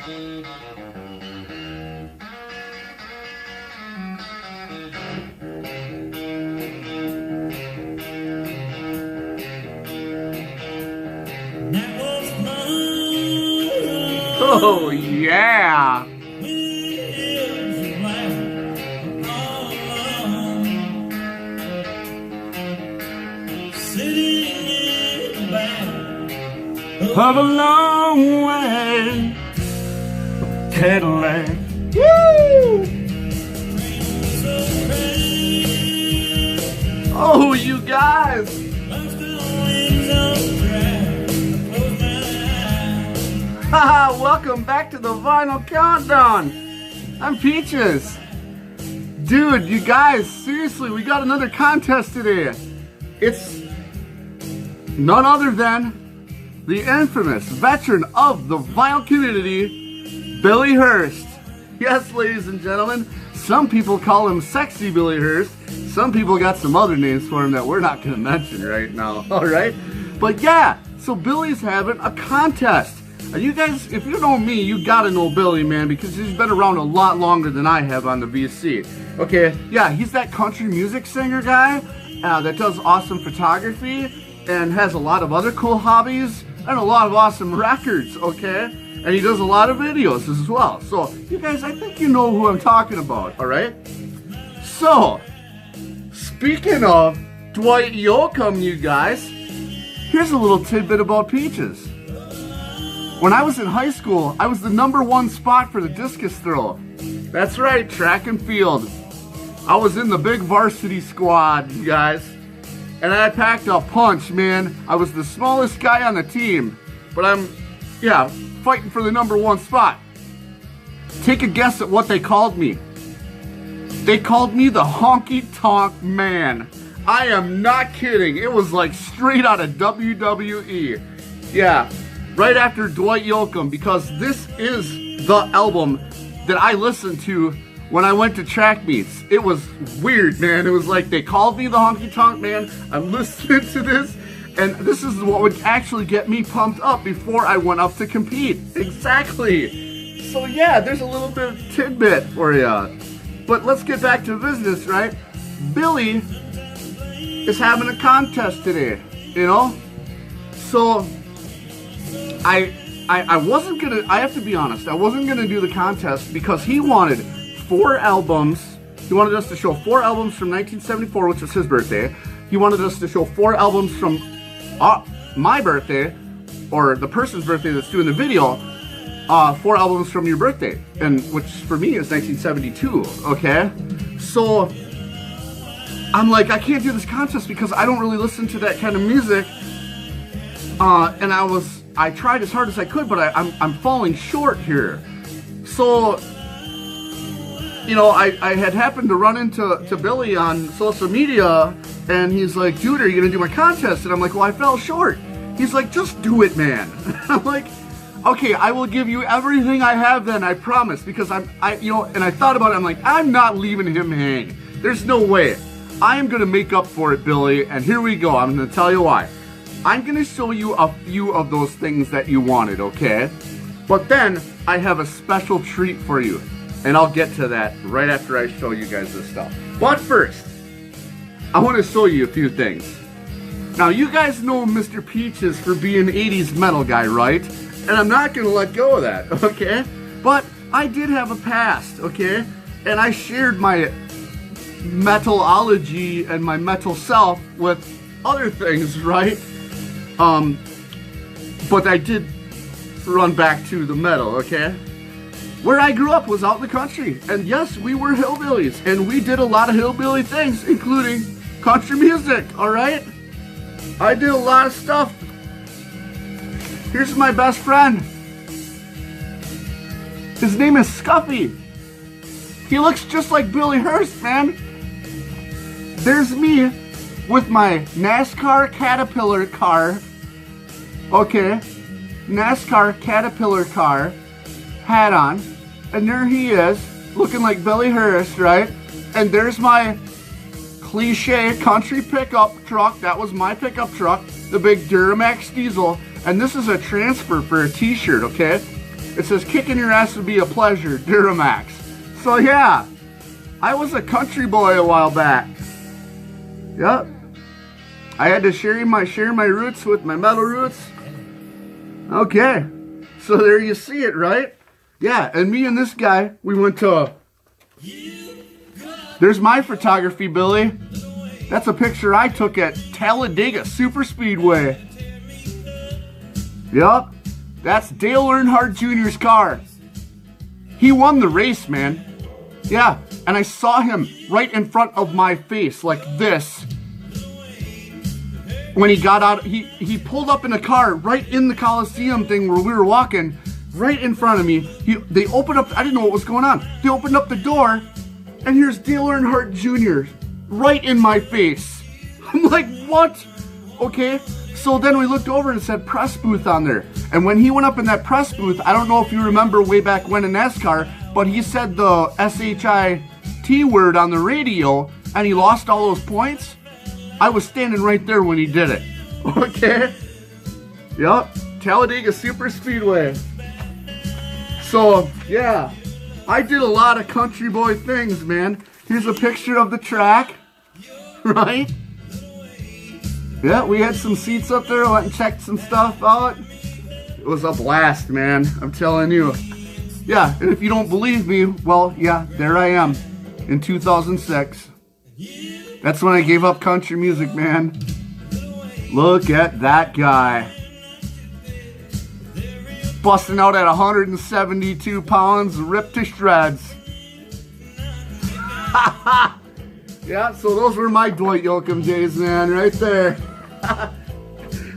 Oh, yeah. Of a long way, Cadillac. Woo! Oh, you guys! Haha, welcome back to the Vinyl Countdown. I'm Peaches. Dude, you guys, seriously, we got another contest today. It's none other than the infamous veteran of the vinyl community, Billy Hurst. Yes, ladies and gentlemen, some people call him Sexy Billy Hurst. Some people got some other names for him that we're not going to mention right now, alright? But yeah, so Billy's having a contest. And you guys, if you know me, you gotta know Billy, man, because he's been around a lot longer than I have on the VC. Okay, yeah, he's that country music singer guy that does awesome photography and has a lot of other cool hobbies and a lot of awesome records, okay? And he does a lot of videos as well. So, you guys, I think you know who I'm talking about, alright? So, speaking of Dwight Yoakam, you guys, here's a little tidbit about Peaches. When I was in high school, I was the #1 spot for the discus throw. That's right, track and field. I was in the big varsity squad, you guys. And I packed a punch, man. I was the smallest guy on the team. But I'm, yeah, fighting for the #1 spot. Take a guess at what they called me. They called me the Honky Tonk Man. I am not kidding. It was like straight out of WWE. Yeah. Right after Dwight Yoakam, because this is the album that I listened to when I went to track meets. It was weird, man. It was like they called me the Honky Tonk Man. I'm listening to this, and this is what would actually get me pumped up before I went up to compete. Exactly. So yeah, there's a little bit of tidbit for you. But let's get back to business, right? Billy is having a contest today, you know? So I wasn't gonna, I have to be honest, I wasn't gonna do the contest because he wanted 4 albums. He wanted us to show 4 albums from 1974, which was his birthday. He wanted us to show 4 albums from my birthday, or the person's birthday that's doing the video, 4 albums from your birthday, and which for me is 1972, okay? So I'm like, I can't do this contest because I don't really listen to that kind of music, and I tried as hard as I could, but I'm falling short here. So, you know, I had happened to run into Billy on social media, and he's like, dude, are you going to do my contest? And I'm like, well, I fell short. He's like, just do it, man. I'm like, okay, I will give you everything I have then, I promise, because you know, and I thought about it, I'm like, I'm not leaving him hang. There's no way. I am going to make up for it, Billy, and here we go. I'm going to tell you why. I'm going to show you a few of those things that you wanted, okay? But then, I have a special treat for you. And I'll get to that right after I show you guys this stuff. But first, I want to show you a few things. Now, you guys know Mr. Peaches for being an 80s metal guy, right? And I'm not going to let go of that, okay? But I did have a past, okay? And I shared my metalology and my metal self with other things, right? But I did run back to the metal, okay? Where I grew up was out in the country, and yes, we were hillbillies, and we did a lot of hillbilly things, including country music, alright? I did a lot of stuff. Here's my best friend. His name is Scuffy. He looks just like Billy Hurst, man. There's me with my NASCAR Caterpillar car, okay, NASCAR Caterpillar car hat on, and there he is, looking like Billy Hurst, right? And there's my cliche country pickup truck. That was my pickup truck, the big Duramax diesel, and this is a transfer for a t-shirt, okay? It says, kicking your ass would be a pleasure, Duramax. So yeah, I was a country boy a while back. Yep. I had to share my roots with my metal roots. Okay. So there you see it, right? Yeah, and me and this guy, we went to... There's my photography, Billy. That's a picture I took at Talladega Super Speedway. Yup. That's Dale Earnhardt Jr.'s car. He won the race, man. Yeah, and I saw him right in front of my face, like this. When he got out, he pulled up in a car right in the Coliseum thing where we were walking, right in front of me. They opened up, I didn't know what was going on. They opened up the door, and here's Dale Earnhardt Jr. right in my face. I'm like, what? Okay, so then we looked over and it said press booth on there. And when he went up in that press booth, I don't know if you remember way back when in NASCAR, but he said the S-H-I-T word on the radio, and he lost all those points. I was standing right there when he did it. Okay? Yup. Talladega Super Speedway. So, yeah. I did a lot of country boy things, man. Here's a picture of the track. Right? Yeah, we had some seats up there. I went and checked some stuff out. It was a blast, man. I'm telling you. Yeah, and if you don't believe me, well, yeah, there I am in 2006. That's when I gave up country music, man. Look at that guy. Busting out at 172 pounds, ripped to shreds. Yeah, so those were my Dwight Yoakam days, man, right there.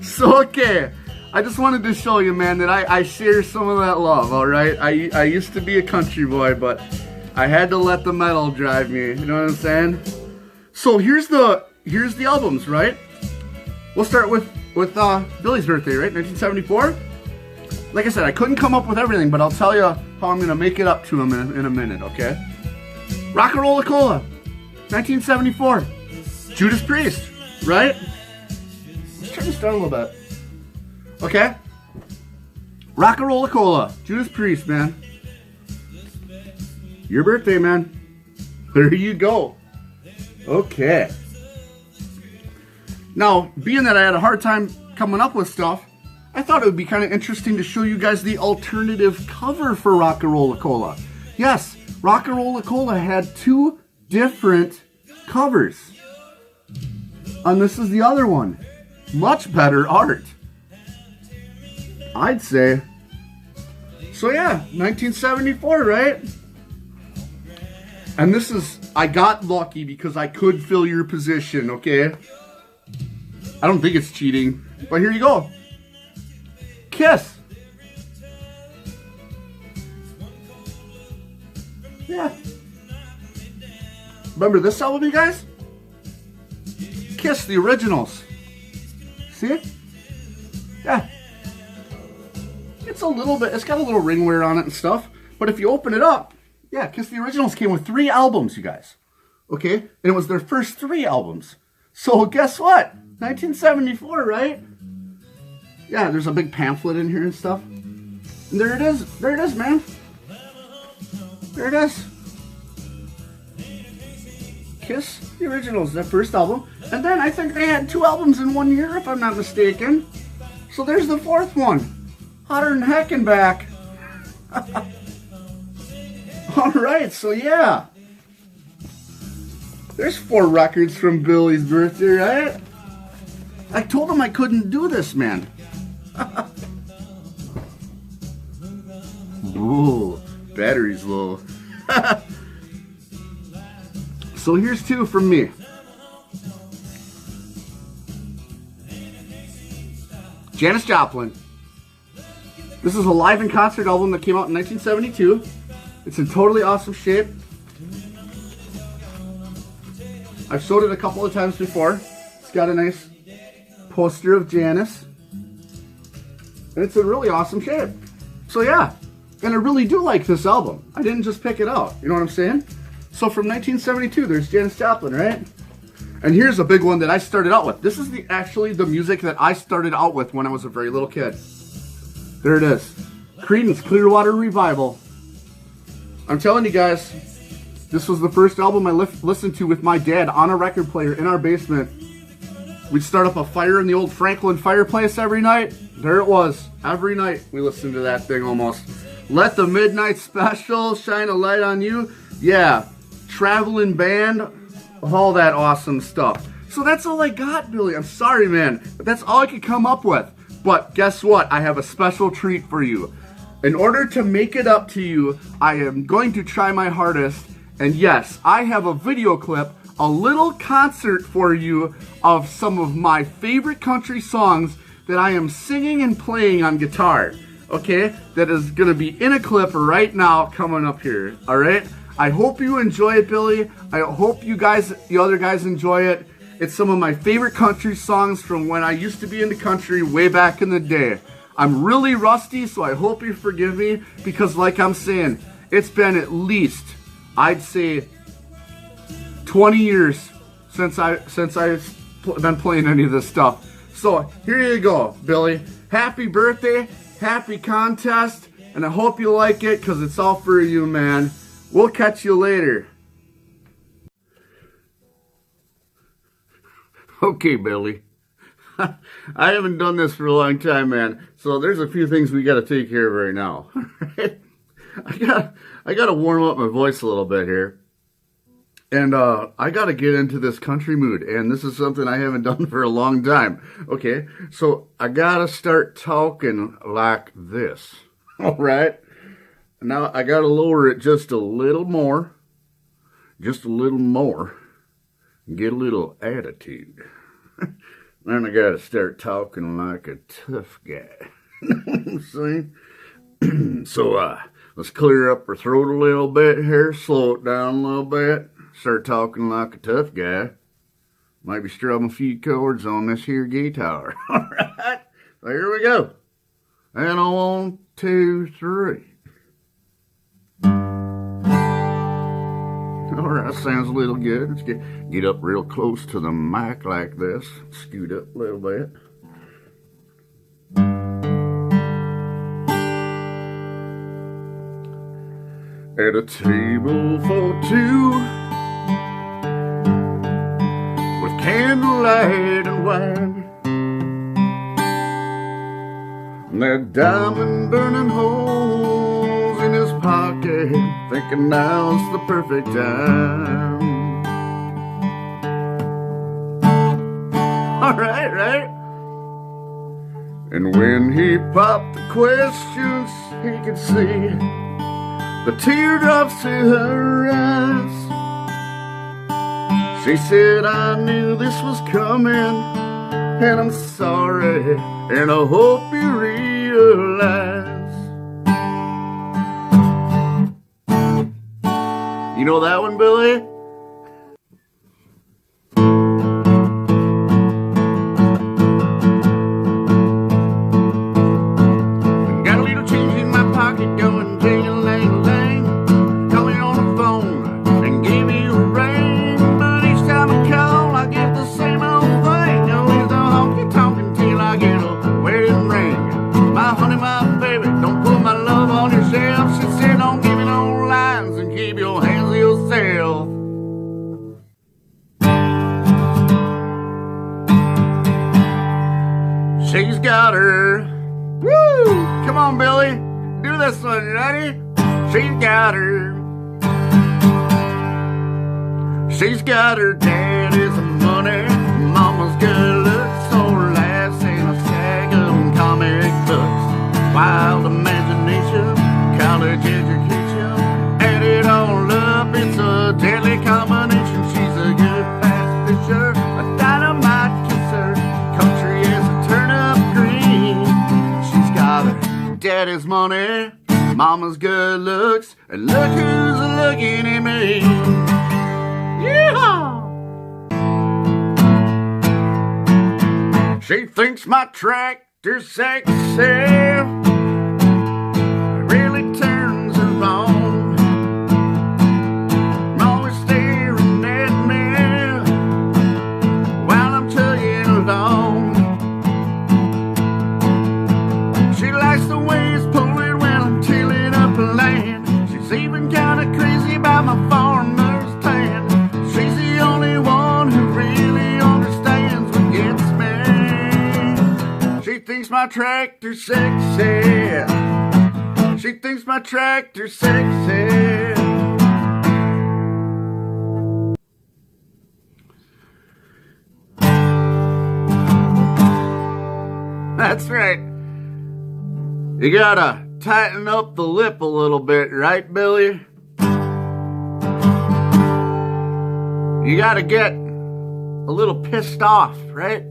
So, okay. I just wanted to show you, man, that I share some of that love, alright? I used to be a country boy, but I had to let the metal drive me, you know what I'm saying? So here's the albums, right? We'll start with Billy's birthday, right? 1974. Like I said, I couldn't come up with everything, but I'll tell you how I'm gonna make it up to him in a minute, okay? Rock-a-Rolla-Cola, 1974. Judas Priest, right? Let's turn this down a little bit. Okay? Rock-a-Rolla-Cola, Judas Priest, man. Your birthday, man. There you go. Okay. Now, being that I had a hard time coming up with stuff, I thought it would be kind of interesting to show you guys the alternative cover for Rock-a-Rolla-Cola. Yes, Rock-a-Rolla-Cola had two different covers. And this is the other one. Much better art, I'd say. So yeah, 1974, right? And this is, I got lucky because I could fill your position, okay? I don't think it's cheating, but here you go. Kiss. Yeah. Remember this album, you guys? Kiss, the originals. See it? Yeah. It's a little bit, it's got a little ring wear on it and stuff, but if you open it up, yeah, Kiss the Originals came with 3 albums, you guys. Okay? And it was their first 3 albums. So guess what? 1974, right? Yeah, there's a big pamphlet in here and stuff. And there it is. There it is, man. There it is. Kiss the Originals, their first album. And then I think they had 2 albums in 1 year, if I'm not mistaken. So there's the 4th one. Hotter than heck and back. Alright, so yeah. There's 4 records from Billy's birthday, right? I told him I couldn't do this, man. Ooh, battery's low. So here's 2 from me. Janis Joplin. This is a live in concert album that came out in 1972. It's in totally awesome shape. I've showed it a couple of times before. It's got a nice poster of Janis. And it's in really awesome shape. So yeah, and I really do like this album. I didn't just pick it out, you know what I'm saying? So from 1972, there's Janis Joplin, right? And here's a big one that I started out with. This is actually the music that I started out with when I was a very little kid. There it is. Creedence Clearwater Revival. I'm telling you guys, this was the first album I listened to with my dad on a record player in our basement. We'd start up a fire in the old Franklin fireplace every night. There it was. Every night we listened to that thing almost. Let the Midnight Special shine a light on you. Yeah, Traveling Band, all that awesome stuff. So that's all I got, Billy. I'm sorry, man, but that's all I could come up with. But guess what? I have a special treat for you. In order to make it up to you, I am going to try my hardest. And yes, I have a video clip, a little concert for you of some of my favorite country songs that I am singing and playing on guitar. Okay? That is going to be in a clip right now coming up here. All right? I hope you enjoy it, Billy. I hope you guys, the other guys, enjoy it. It's some of my favorite country songs from when I used to be into country way back in the day. I'm really rusty, so I hope you forgive me, because like I'm saying, it's been at least, I'd say, 20 years since I've been playing any of this stuff. So here you go, Billy. Happy birthday, happy contest, and I hope you like it, because it's all for you, man. We'll catch you later. Okay, Billy. I haven't done this for a long time, man. So there's a few things we got to take care of right now. I got to warm up my voice a little bit here. And I got to get into this country mood. And this is something I haven't done for a long time. Okay, so I got to start talking like this. All right? Now I got to lower it just a little more. Just a little more. Get a little attitude. Then I gotta start talking like a tough guy. Know what I'm saying? So let's clear up our throat a little bit here, slow it down a little bit, start talking like a tough guy. Maybe strum a few chords on this here guitar. Alright, so here we go. And on 1, 2, 3. Alright, sounds a little good. Let's get up real close to the mic like this. Scoot up a little bit. At a table for two, with candlelight and wine, and that diamond burning holes in his pocket, thinking now's the perfect time. Alright, right? And when he popped the questions, he could see the teardrops in her eyes. She said, I knew this was coming, and I'm sorry, and I hope you realize. You know that one, Billy? Got a little change in my pocket going ding-a-lang-lang. Call me on the phone and give me a ring. But each time I call, I get the same old thing. Always a honky-tonk until I get a wedding ring. My honey, my baby, don't put my love on your shelf. She said, don't give me no lines and keep your hands to yourself. She's got her. Woo! Come on, Billy. Do this one, ready? She's got her. She's got her daddy's money, mama's good looks, so last in a stack of comic books. Wild imagination, college education, add it all up, it's a deadly combination. She's a good fast fisher, a dynamite kisser, country as a turnip green. She's got her daddy's money, mama's good looks, and look who's looking at me. Yeehaw! She thinks my tractor's sexy, it really turns her on. Always staring at me while I'm chugging along. She likes the way it's pulling when land. She's even kinda crazy about my farmer's tan. She's the only one who really understands what gets me. She thinks my tractor's sexy. She thinks my tractor's sexy. That's right. You gotta tighten up the lip a little bit, right, Billy? You gotta get a little pissed off, right?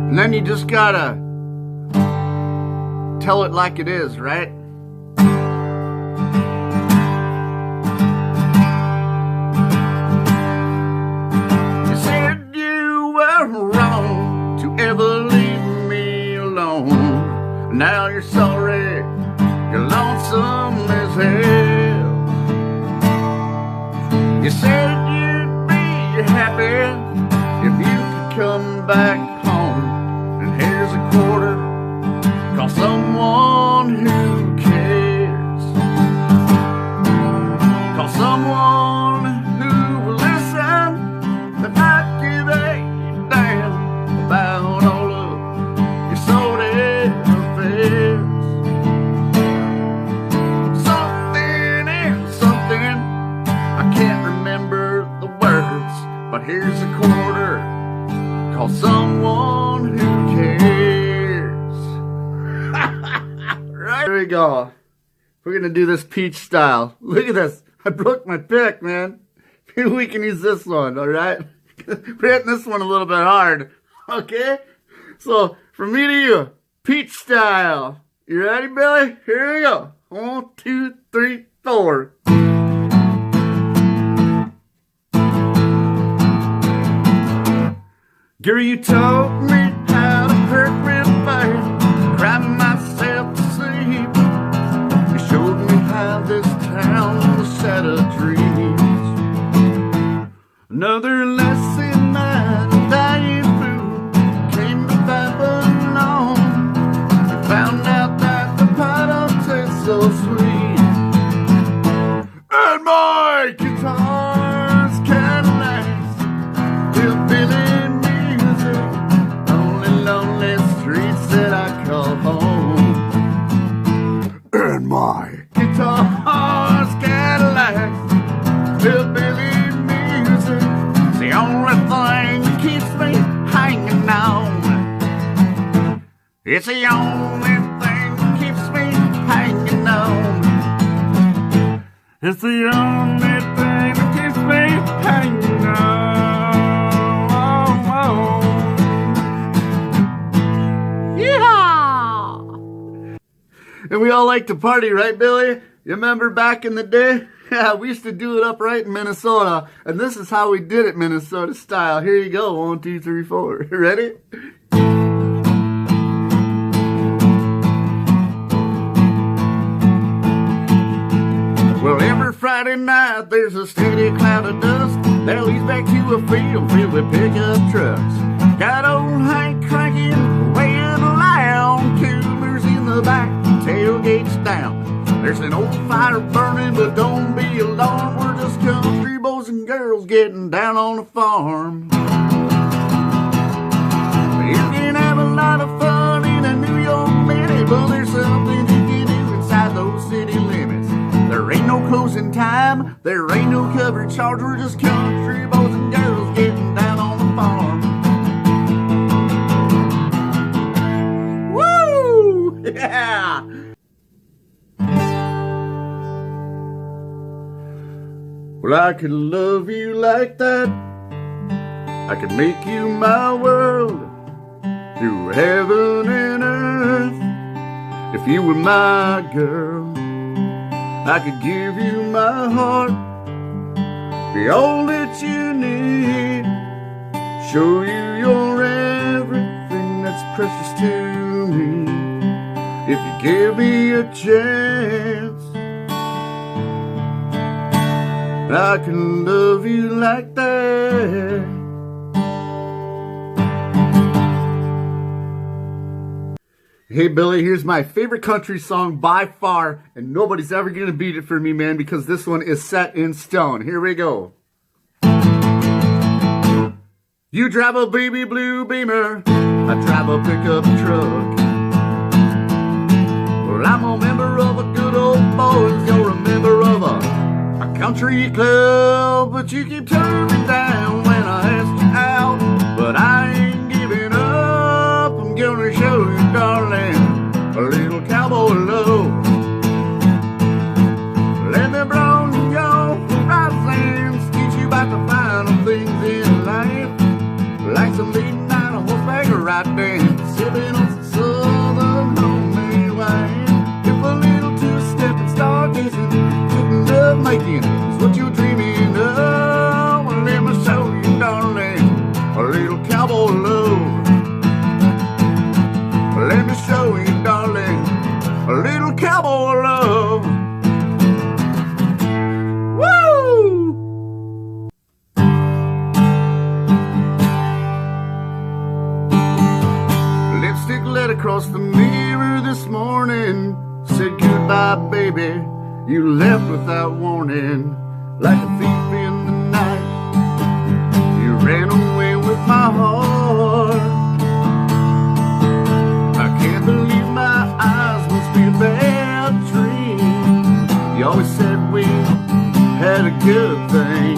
And then you just gotta tell it like it is, right? You said you were wrong to ever leave me alone. Now you're sorry, you're lonesome as hell. You said you'd be happy if you could come back home. And here's a quarter, call someone who cares. Call someone who will listen, that might give a damn about all of your sordid affairs. Something and something, I can't remember the words, but here's a quarter, call someone who cares. Right, here we go. We're gonna do this peach style. Look at this. I broke my pick, man. Maybe we can use this one, alright? We're hitting this one a little bit hard. Okay? So, from me to you, peach style. You ready, Billy? Here we go. 1, 2, 3, 4. Girl, you taught me how to hurt real bad, cry myself to sleep. You showed me how this town was set of dreams. Another lesson I valuable came to Babylon. We found out that the pot don't taste so sweet. And my guitar's Cadillacs, hillbilly music, only lonely streets that I call home. And my guitar's Cadillacs, hillbilly music, it's the only thing that keeps me hanging on. It's the only thing that keeps me hanging on. It's the only thing that keeps me hanging on. Yeah! And we all like to party, right, Billy? You remember back in the day? Yeah, we used to do it up right in Minnesota. And this is how we did it, Minnesota style. Here you go. 1, 2, 3, 4. Ready? Well, every Friday night there's a steady cloud of dust that leads back to a field filled with pickup trucks. Got old Hank cranking, weighing loud, coolers in the back, tailgates down. There's an old fire burning, but don't be alarmed. We're just country boys and girls getting down on the farm. You can have a lot of fun in a New York Mini, but there's something you can do inside those city limits. There ain't no closing time, there ain't no coverage charge. We're just country boys and girls getting down on the farm. Woo! Yeah! Well, I could love you like that. I could make you my world through heaven and earth. If you were my girl, I could give you my heart, be all that you need, show you you're everything that's precious to me. If you give me a chance, I can love you like that. Hey Billy, here's my favorite country song by far, and nobody's ever gonna beat it for me, man, because this one is set in stone. Here we go. You drive a baby blue Beamer, I drive a pickup truck. Well, I'm a member of a good old boys, you're a member of a country club, but you keep turning me down when I ask you out. But I ain't giving up, I'm gonna show you, darling, a little cowboy love. Let me blow your horizons, teach you about the final things in life, like some late night horseback riding, sipping on some southern homemade wine. If a little two-step and stargazing, shouldn't love making is what you're dreaming of. Well, let me show you, darling, a little cowboy love. Let me show you, darling, a little cowboy love. Woo! Lipstick led across the mirror this morning, said goodbye, baby. You left without warning, like a thief in the night. You ran away with my heart. Can't believe my eyes must be a bad dream. You always said we had a good thing.